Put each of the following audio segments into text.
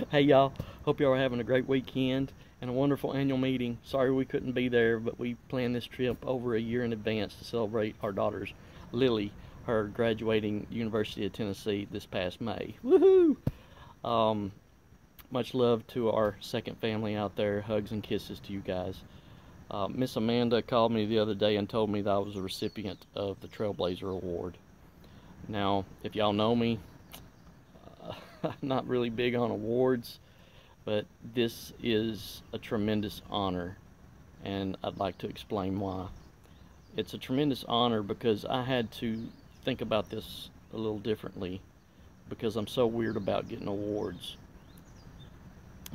Hey y'all, hope y'all are having a great weekend and a wonderful annual meeting. Sorry we couldn't be there, but we planned this trip over a year in advance to celebrate our daughter's Lily, her graduating University of Tennessee this past May. Woohoo! Um, Much love to our second family out there. Hugs and kisses to you guys. Miss Amanda called me the other day and told me that I was a recipient of the Trailblazer Award. Now, if y'all know me, I'm not really big on awards, but this is a tremendous honor, and I'd like to explain why. It's a tremendous honor because I had to think about this a little differently because I'm so weird about getting awards.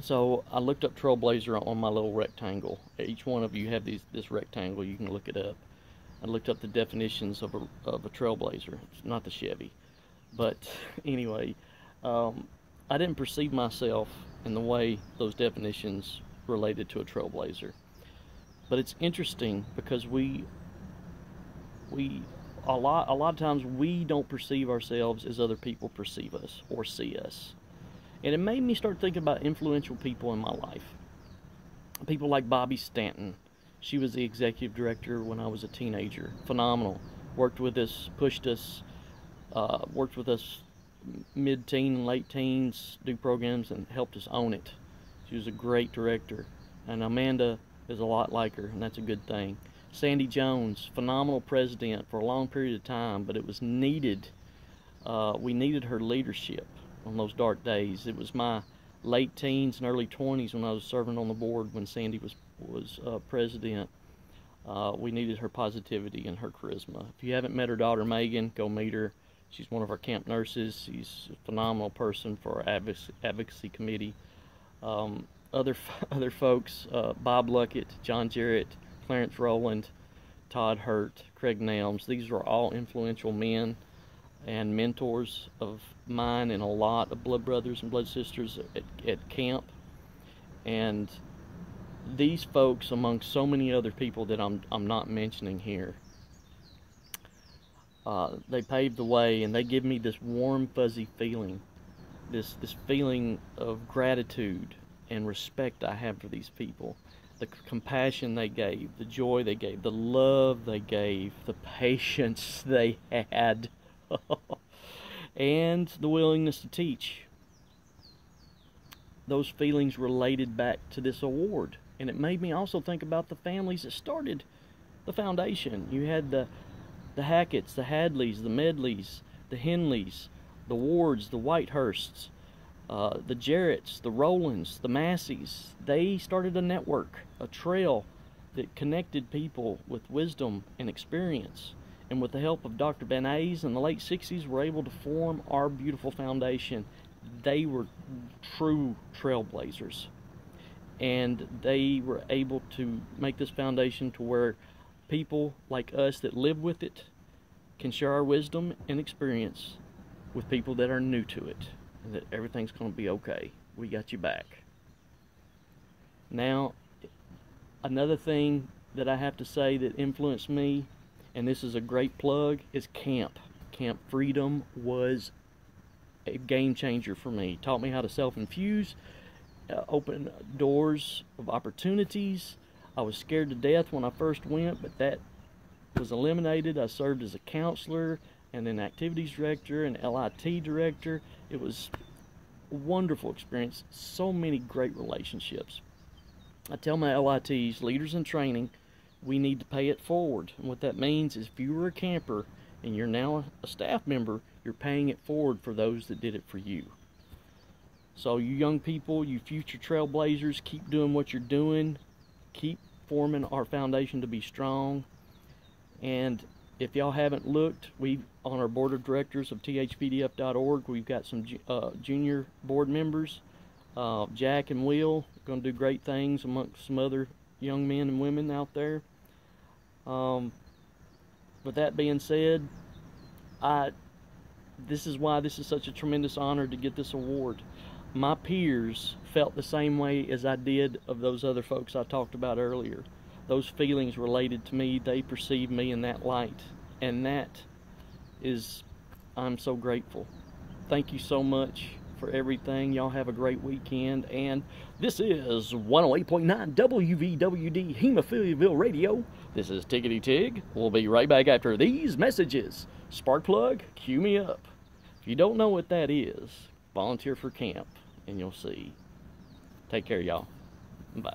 So I looked up Trailblazer on my little rectangle. Each one of you have this rectangle. You can look it up. I looked up the definitions of a Trailblazer. It's not the Chevy, but anyway, I didn't perceive myself in the way those definitions related to a Trailblazer. But it's interesting because a lot of times we don't perceive ourselves as other people perceive us or see us. And it made me start thinking about influential people in my life. People like Bobby Stanton. She was the executive director when I was a teenager. Phenomenal. Worked with us, pushed us, worked with us mid-teen and late teens, do programs, and helped us own it. She was a great director. And Amanda is a lot like her, and that's a good thing. Sandy Jones, phenomenal president for a long period of time, but it was needed. We needed her leadership on those dark days. It was my late teens and early 20s when I was serving on the board when Sandy was president. We needed her positivity and her charisma. If you haven't met her daughter Megan, go meet her. She's one of our camp nurses. She's a phenomenal person for our advocacy committee. Other folks, Bob Luckett, John Jarrett, Clarence Rowland, Todd Hurt, Craig Nelms. These are all influential men and mentors of mine and a lot of blood brothers and blood sisters at camp. And these folks, among so many other people that I'm not mentioning here, they paved the way, and they give me this warm, fuzzy feeling, this feeling of gratitude and respect I have for these people. The compassion they gave, the joy they gave, the love they gave, the patience they had, and the willingness to teach. Those feelings related back to this award, and it made me also think about the families that started the foundation. You had the Hacketts, the Hadleys, the Medleys, the Henleys, the Wards, the Whitehursts, the Jarretts, the Rowlands, the Masseys. They started a network, a trail that connected people with wisdom and experience. And with the help of Dr. Benays in the late 60s, were able to form our beautiful foundation. They were true trailblazers. And they were able to make this foundation to where people like us that live with it can share our wisdom and experience with people that are new to it. And that everything's going to be okay. We got you back. Now, another thing that I have to say that influenced me, and this is a great plug, is camp. Camp Freedom was a game changer for me. Taught me how to self-infuse, open doors of opportunities. I was scared to death when I first went, but that was eliminated. I served as a counselor and then activities director and LIT director. It was a wonderful experience. So many great relationships. I tell my LITs, leaders in training, we need to pay it forward. And what that means is if you were a camper and you're now a staff member, you're paying it forward for those that did it for you. So you young people, you future trailblazers, keep doing what you're doing. Keep forming our foundation to be strong. And if y'all haven't looked, we on our board of directors of thpdf.org, we've got some junior board members. Jack and Will are going to do great things amongst some other young men and women out there. With that being said, this is why this is such a tremendous honor to get this award. My peers felt the same way as I did of those other folks I talked about earlier. Those feelings related to me, they perceived me in that light. And that is, I'm so grateful. Thank you so much for everything. Y'all have a great weekend. And this is 108.9 WVWD Hemophiliaville Radio. This is Tickety Tig. We'll be right back after these messages. Sparkplug, cue me up. If you don't know what that is, volunteer for camp and you'll see. Take care, y'all. Bye.